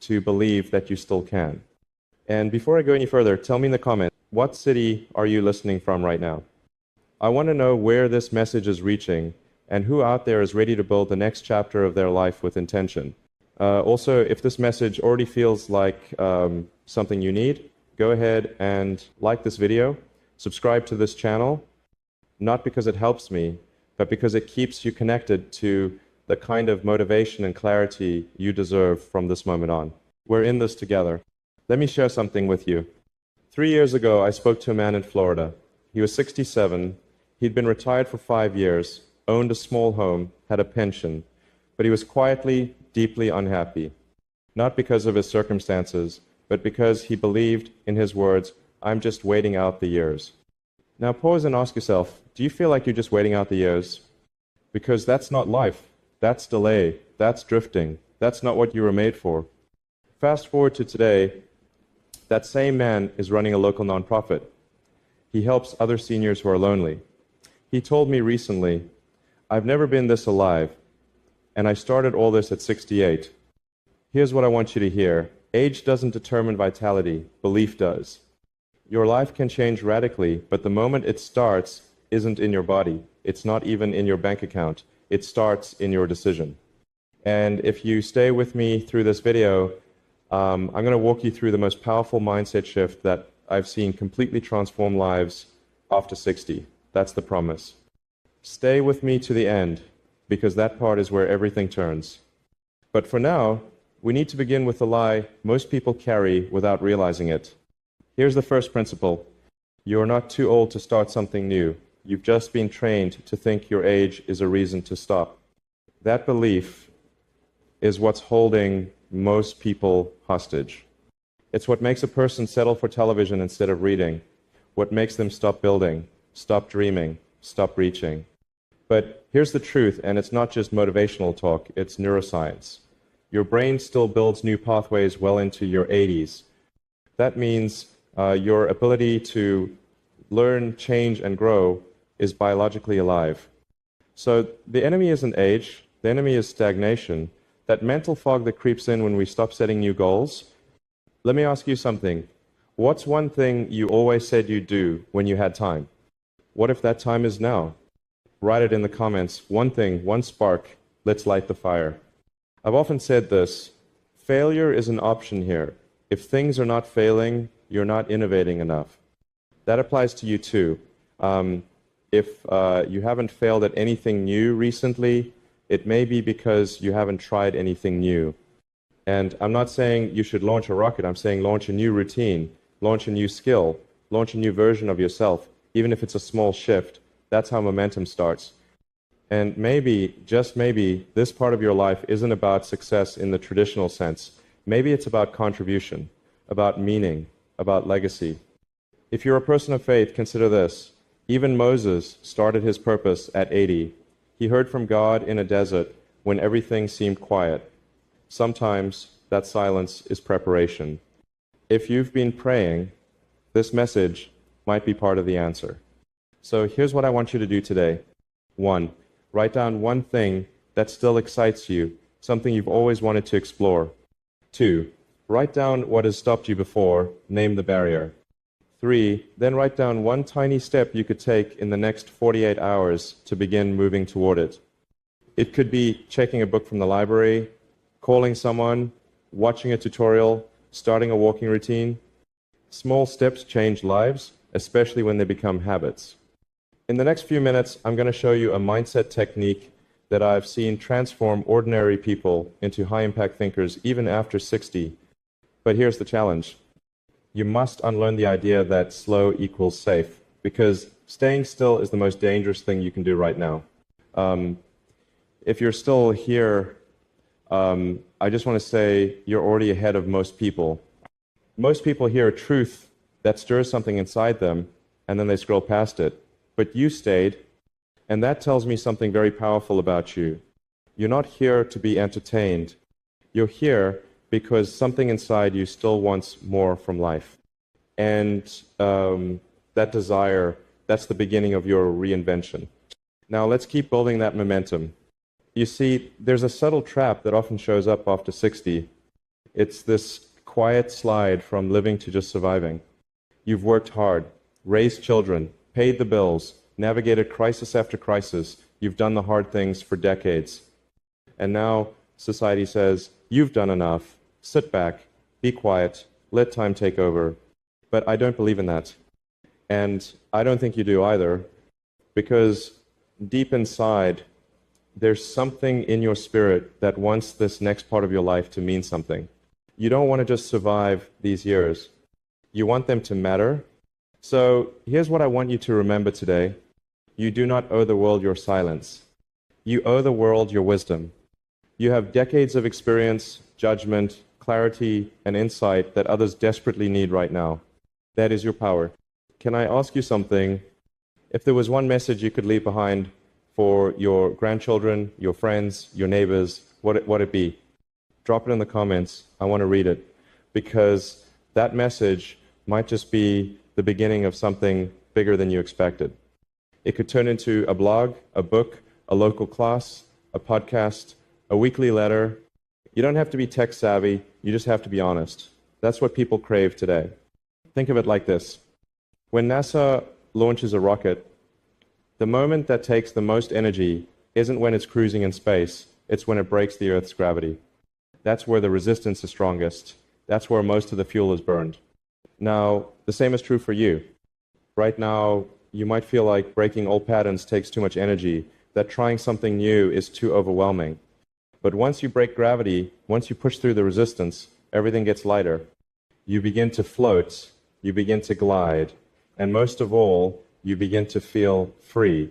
to believe that you still can. And before I go any further, tell me in the comments, what city are you listening from right now? I want to know where this message is reaching and who out there is ready to build the next chapter of their life with intention. Also, if this message already feels like something you need, go ahead and like this video, subscribe to this channel, not because it helps me, but because it keeps you connected to the kind of motivation and clarity you deserve from this moment on. We're in this together. Let me share something with you. 3 years ago, I spoke to a man in Florida. He was 67. He'd been retired for 5 years, owned a small home, had a pension, but he was quietly, deeply unhappy. Not because of his circumstances, but because he believed in his words, "I'm just waiting out the years." Now pause and ask yourself, do you feel like you're just waiting out the years? Because that's not life. That's delay. That's drifting. That's not what you were made for. Fast forward to today, that same man is running a local nonprofit. He helps other seniors who are lonely. He told me recently, "I've never been this alive, and I started all this at 68. Here's what I want you to hear. Age doesn't determine vitality, belief does. Your life can change radically, but the moment it starts isn't in your body. It's not even in your bank account. It starts in your decision." And if you stay with me through this video, I'm going to walk you through the most powerful mindset shift that I've seen completely transform lives after 60. That's the promise. Stay with me to the end, because that part is where everything turns. But for now, we need to begin with the lie most people carry without realizing it. Here's the first principle. You're not too old to start something new. You've just been trained to think your age is a reason to stop. That belief is what's holding most people hostage. It's what makes a person settle for television instead of reading, what makes them stop building, stop dreaming, stop reaching. But here's the truth, and it's not just motivational talk, it's neuroscience. Your brain still builds new pathways well into your 80s. That means your ability to learn, change, and grow is biologically alive. So the enemy isn't age, the enemy is stagnation, that mental fog that creeps in when we stop setting new goals. Let me ask you something. What's one thing you always said you'd do when you had time? What if that time is now? Write it in the comments. One thing, one spark. Let's light the fire. I've often said this. Failure is an option here. If things are not failing, you're not innovating enough. That applies to you too. If you haven't failed at anything new recently, it may be because you haven't tried anything new. And I'm not saying you should launch a rocket. I'm saying launch a new routine, launch a new skill, launch a new version of yourself, even if it's a small shift. That's how momentum starts. And maybe, just maybe, this part of your life isn't about success in the traditional sense. Maybe it's about contribution, about meaning, about legacy. If you're a person of faith, consider this. Even Moses started his purpose at 80. He heard from God in a desert when everything seemed quiet. Sometimes that silence is preparation. If you've been praying, this message might be part of the answer. So here's what I want you to do today. 1, write down one thing that still excites you, something you've always wanted to explore. 2, write down what has stopped you before, name the barrier. 3, then write down one tiny step you could take in the next 48 hours to begin moving toward it. It could be checking a book from the library, calling someone, watching a tutorial, starting a walking routine. Small steps change lives, especially when they become habits. In the next few minutes, I'm going to show you a mindset technique that I've seen transform ordinary people into high-impact thinkers even after 60. But here's the challenge. You must unlearn the idea that slow equals safe, because staying still is the most dangerous thing you can do right now. If you're still here, I just want to say you're already ahead of most people. Most people hear a truth that stirs something inside them, and then they scroll past it. But you stayed, and that tells me something very powerful about you. You're not here to be entertained. You're here because something inside you still wants more from life. And that desire, that's the beginning of your reinvention. Now let's keep building that momentum. You see, there's a subtle trap that often shows up after 60. It's this quiet slide from living to just surviving. You've worked hard, raised children, paid the bills, navigated crisis after crisis. You've done the hard things for decades. And now society says, you've done enough. Sit back, be quiet, let time take over. But I don't believe in that. And I don't think you do either, because deep inside, there's something in your spirit that wants this next part of your life to mean something. You don't want to just survive these years. You want them to matter. So here's what I want you to remember today. You do not owe the world your silence. You owe the world your wisdom. You have decades of experience, judgment, clarity, and insight that others desperately need right now. That is your power. Can I ask you something? If there was one message you could leave behind for your grandchildren, your friends, your neighbors, what would it be? Drop it in the comments. I want to read it, because that message might just be the beginning of something bigger than you expected. It could turn into a blog, a book, a local class, a podcast, a weekly letter. You don't have to be tech savvy. You just have to be honest. That's what people crave today. Think of it like this. When NASA launches a rocket, the moment that takes the most energy isn't when it's cruising in space, it's when it breaks the Earth's gravity. That's where the resistance is strongest. That's where most of the fuel is burned. Now, the same is true for you. Right now, you might feel like breaking old patterns takes too much energy, that trying something new is too overwhelming. But once you break gravity, once you push through the resistance, everything gets lighter. You begin to float, you begin to glide, and most of all, you begin to feel free.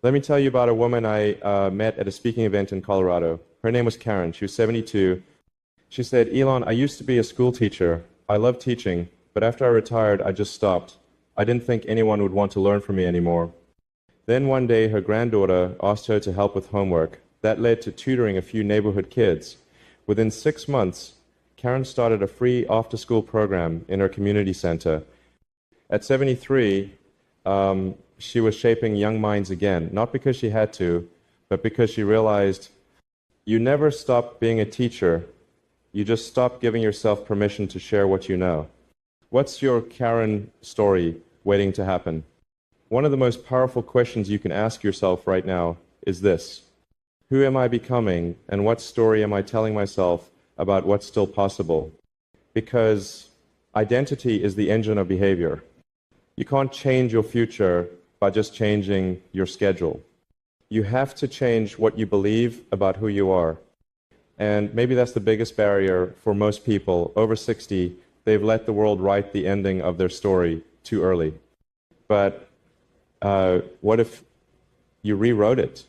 Let me tell you about a woman I met at a speaking event in Colorado. Her name was Karen. She was 72. She said, Elon, I used to be a school teacher. I loved teaching, but after I retired, I just stopped. I didn't think anyone would want to learn from me anymore. Then one day, her granddaughter asked her to help with homework. That led to tutoring a few neighborhood kids. Within 6 months, Karen started a free after-school program in her community center. At 73, she was shaping young minds again, not because she had to, but because she realized you never stop being a teacher. You just stop giving yourself permission to share what you know. What's your Karen story waiting to happen? One of the most powerful questions you can ask yourself right now is this. Who am I becoming, and what story am I telling myself about what's still possible? Because identity is the engine of behavior. You can't change your future by just changing your schedule. You have to change what you believe about who you are. And maybe that's the biggest barrier for most people over 60. They've let the world write the ending of their story too early. But what if you rewrote it?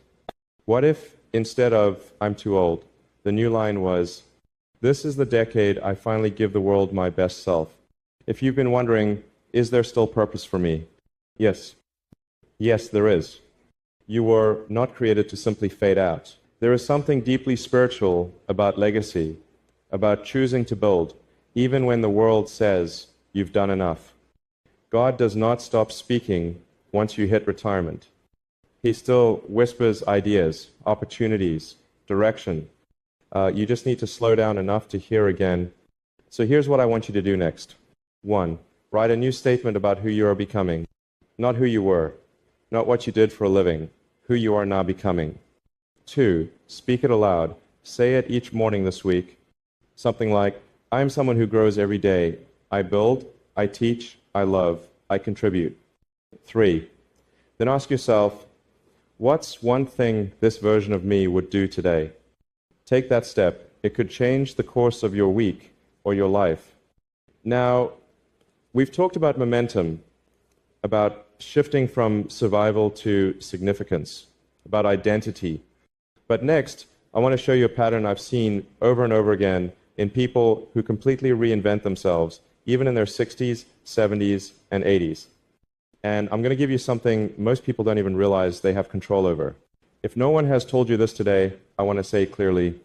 What if instead of I'm too old, the new line was, this is the decade I finally give the world my best self? If you've been wondering, is there still purpose for me? Yes. Yes, there is. You were not created to simply fade out. There is something deeply spiritual about legacy, about choosing to build, even when the world says you've done enough. God does not stop speaking once you hit retirement. He still whispers ideas, opportunities, direction. You just need to slow down enough to hear again. So here's what I want you to do next. 1, write a new statement about who you are becoming. Not who you were, not what you did for a living, who you are now becoming. 2, speak it aloud. Say it each morning this week. Something like, I am someone who grows every day. I build, I teach, I love, I contribute. 3, then ask yourself, what's one thing this version of me would do today? Take that step. It could change the course of your week or your life. Now, we've talked about momentum, about shifting from survival to significance, about identity. But next, I want to show you a pattern I've seen over and over again in people who completely reinvent themselves, even in their 60s, 70s, and 80s. And I'm going to give you something most people don't even realize they have control over. If no one has told you this today, I want to say clearly,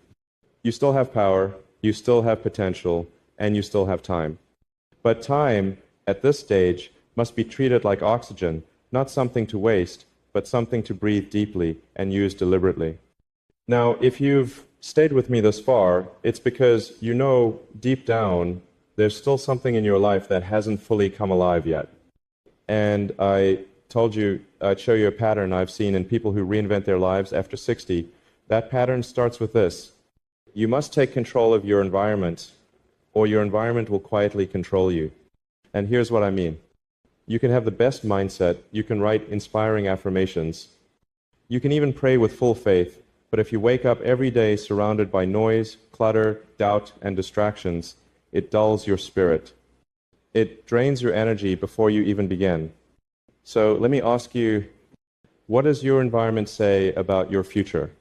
you still have power, you still have potential, and you still have time. But time, at this stage, must be treated like oxygen, not something to waste, but something to breathe deeply and use deliberately. Now, if you've stayed with me this far, it's because you know deep down there's still something in your life that hasn't fully come alive yet. And I told you I'd show you a pattern I've seen in people who reinvent their lives after 60. That pattern starts with this. You must take control of your environment, or your environment will quietly control you. And here's what I mean. You can have the best mindset, you can write inspiring affirmations, you can even pray with full faith, but if you wake up every day surrounded by noise, clutter, doubt, and distractions, it dulls your spirit. It drains your energy before you even begin. So let me ask you, what does your environment say about your future?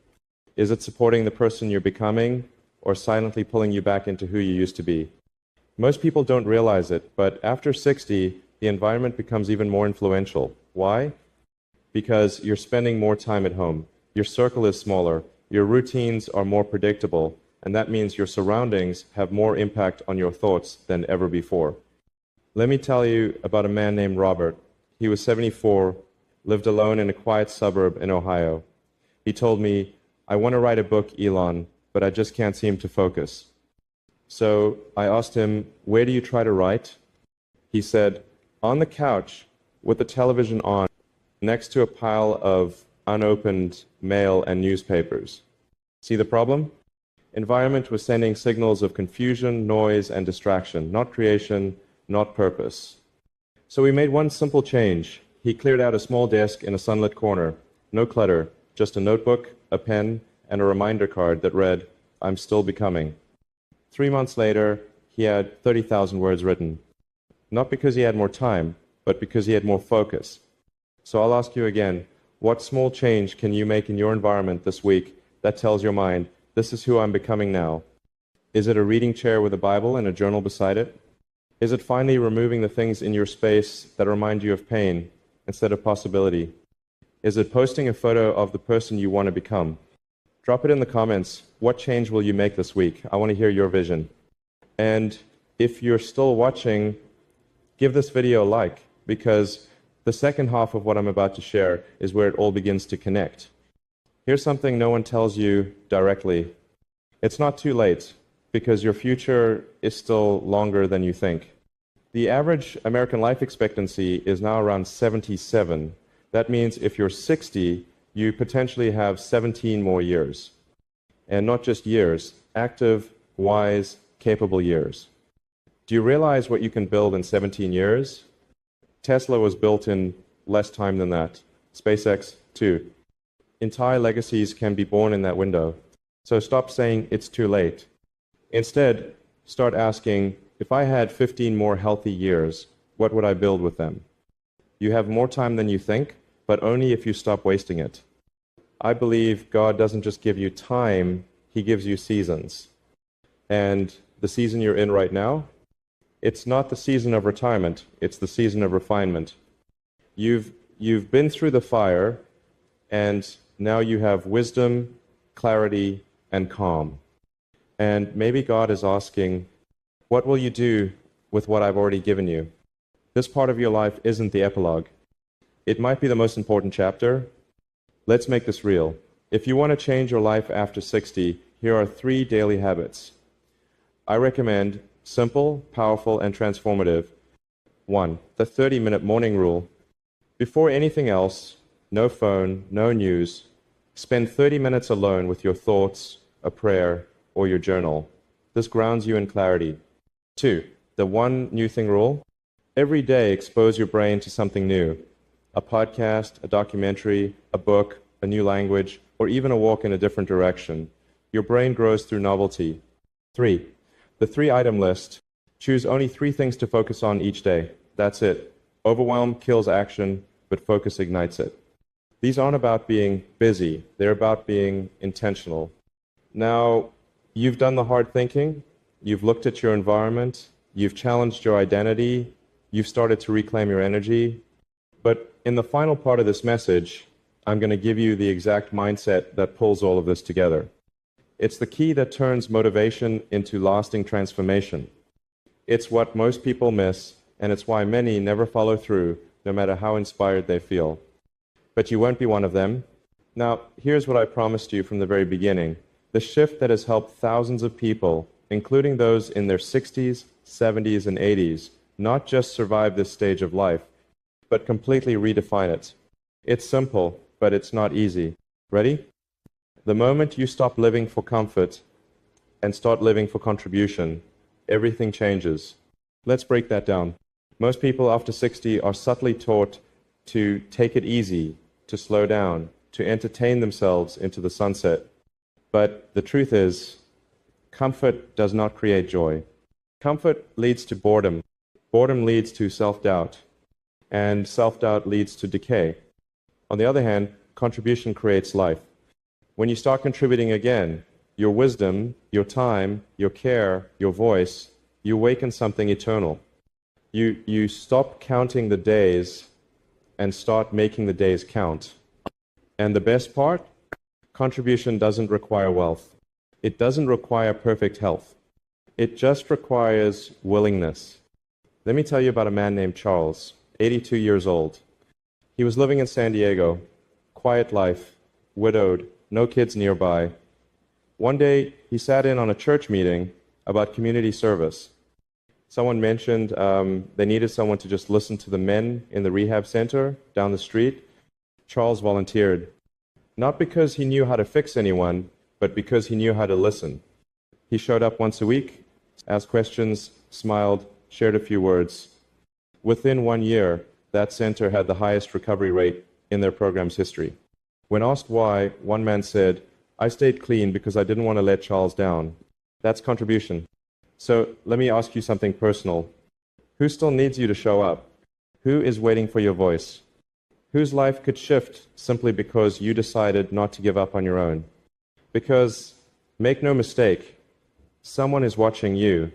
Is it supporting the person you're becoming, or silently pulling you back into who you used to be? Most people don't realize it, but after 60, the environment becomes even more influential. Why? Because you're spending more time at home. Your circle is smaller, your routines are more predictable, and that means your surroundings have more impact on your thoughts than ever before. Let me tell you about a man named Robert. He was 74, lived alone in a quiet suburb in Ohio. He told me, "I want to write a book, Elon, but I just can't seem to focus." So I asked him, "Where do you try to write?" He said, "On the couch with the television on, next to a pile of unopened mail and newspapers." See the problem? Environment was sending signals of confusion, noise, and distraction, not creation, not purpose. So we made one simple change. He cleared out a small desk in a sunlit corner. No clutter, just a notebook, a pen, and a reminder card that read, "I'm still becoming." 3 months later, he had 30,000 words written. Not because he had more time, but because he had more focus. So I'll ask you again, what small change can you make in your environment this week that tells your mind, "This is who I'm becoming now"? Is it a reading chair with a Bible and a journal beside it? Is it finally removing the things in your space that remind you of pain instead of possibility? Is it posting a photo of the person you want to become? Drop it in the comments. What change will you make this week? I want to hear your vision. And if you're still watching, give this video a like, because the second half of what I'm about to share is where it all begins to connect. Here's something no one tells you directly. It's not too late, because your future is still longer than you think. The average American life expectancy is now around 77. That means if you're 60, you potentially have 17 more years. And not just years, active, wise, capable years. Do you realize what you can build in 17 years? Tesla was built in less time than that. SpaceX, too. Entire legacies can be born in that window. So stop saying it's too late. Instead, start asking, if I had 15 more healthy years, what would I build with them? You have more time than you think, but only if you stop wasting it. I believe God doesn't just give you time, He gives you seasons. And the season you're in right now, it's not the season of retirement, it's the season of refinement. You've been through the fire, and now you have wisdom, clarity, and calm. And maybe God is asking, what will you do with what I've already given you? This part of your life isn't the epilogue. It might be the most important chapter. Let's make this real. If you want to change your life after 60, here are 3 daily habits. I recommend simple, powerful, and transformative. 1. The 30-minute morning rule. Before anything else, no phone, no news. Spend 30 minutes alone with your thoughts, a prayer, or your journal. This grounds you in clarity. 2. The 1 new thing rule. Every day expose your brain to something new. A podcast, a documentary, a book, a new language, or even a walk in a different direction. Your brain grows through novelty. 3. The 3-item list. Choose only 3 things to focus on each day. That's it. Overwhelm kills action, but focus ignites it. These aren't about being busy. They're about being intentional. Now, you've done the hard thinking. You've looked at your environment. You've challenged your identity. You've started to reclaim your energy. But in the final part of this message, I'm going to give you the exact mindset that pulls all of this together. It's the key that turns motivation into lasting transformation. It's what most people miss, and it's why many never follow through, no matter how inspired they feel. But you won't be one of them. Now, here's what I promised you from the very beginning. The shift that has helped thousands of people, including those in their 60s, 70s, and 80s, not just survive this stage of life, but completely redefine it. It's simple, but it's not easy. Ready? The moment you stop living for comfort and start living for contribution, everything changes. Let's break that down. Most people after 60 are subtly taught to take it easy, to slow down, to entertain themselves into the sunset. But the truth is, comfort does not create joy. Comfort leads to boredom. Boredom leads to self-doubt. And self-doubt leads to decay. On the other hand, contribution creates life. When you start contributing again, your wisdom, your time, your care, your voice, you awaken something eternal. You stop counting the days and start making the days count. And the best part? Contribution doesn't require wealth. It doesn't require perfect health. It just requires willingness. Let me tell you about a man named Charles, 82 years old. He was living in San Diego, quiet life, widowed, no kids nearby. One day, he sat in on a church meeting about community service. Someone mentioned they needed someone to just listen to the men in the rehab center down the street. Charles volunteered, not because he knew how to fix anyone, but because he knew how to listen. He showed up once a week, asked questions, smiled, shared a few words. Within 1 year, that center had the highest recovery rate in their program's history. When asked why, one man said, "I stayed clean because I didn't want to let Charles down." That's contribution. So let me ask you something personal. Who still needs you to show up? Who is waiting for your voice? Whose life could shift simply because you decided not to give up on your own? Because, make no mistake, someone is watching you.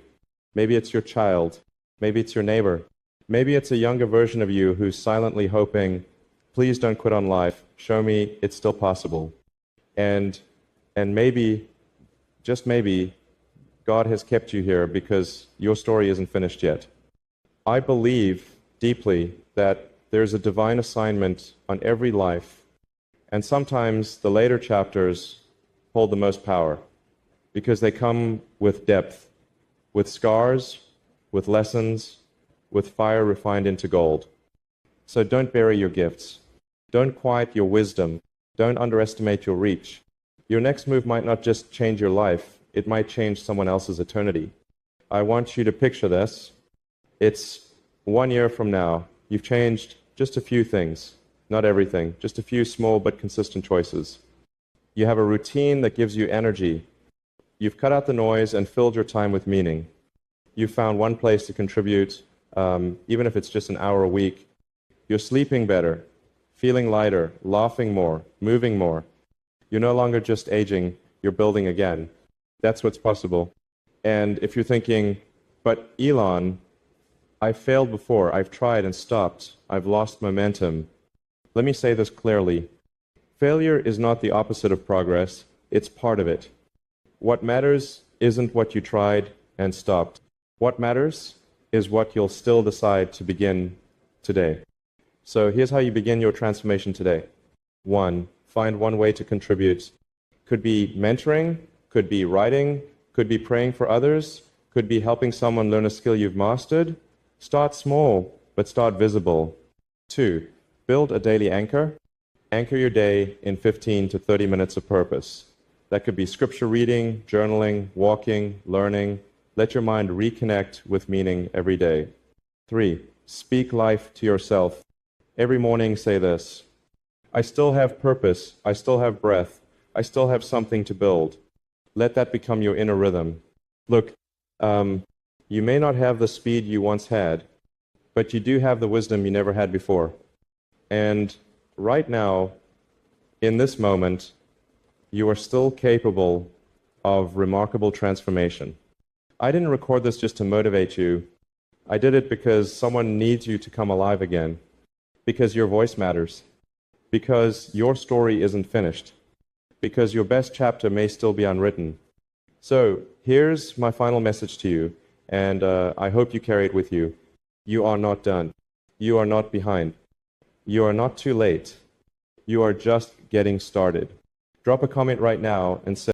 Maybe it's your child. Maybe it's your neighbor. Maybe it's a younger version of you who's silently hoping, please don't quit on life. Show me it's still possible. And maybe, just maybe, God has kept you here because your story isn't finished yet. I believe deeply that there's a divine assignment on every life, and sometimes the later chapters hold the most power because they come with depth, with scars, with lessons, with fire refined into gold. So don't bury your gifts. Don't quiet your wisdom. Don't underestimate your reach. Your next move might not just change your life, it might change someone else's eternity. I want you to picture this. It's 1 year from now. You've changed just a few things, not everything, just a few small but consistent choices. You have a routine that gives you energy. You've cut out the noise and filled your time with meaning. You've found one place to contribute, even if it's just an hour a week. You're sleeping better, feeling lighter, laughing more, moving more. You're no longer just aging, you're building again. That's what's possible. And if you're thinking, but Elon, I've failed before, I've tried and stopped, I've lost momentum. Let me say this clearly. Failure is not the opposite of progress, it's part of it. What matters isn't what you tried and stopped. What matters is what you'll still decide to begin today. So here's how you begin your transformation today. 1, find one way to contribute. Could be mentoring, could be writing, could be praying for others, could be helping someone learn a skill you've mastered. Start small, but start visible. 2, build a daily anchor. Anchor your day in 15 to 30 minutes of purpose. That could be scripture reading, journaling, walking, learning. Let your mind reconnect with meaning every day. 3, speak life to yourself. Every morning say this: I still have purpose, I still have breath, I still have something to build. Let that become your inner rhythm. Look, you may not have the speed you once had, but you do have the wisdom you never had before. And right now, in this moment, you are still capable of remarkable transformation. I didn't record this just to motivate you. I did it because someone needs you to come alive again, because your voice matters, because your story isn't finished, because your best chapter may still be unwritten. So here's my final message to you, and I hope you carry it with you. You are not done. You are not behind. You are not too late. You are just getting started. Drop a comment right now and say,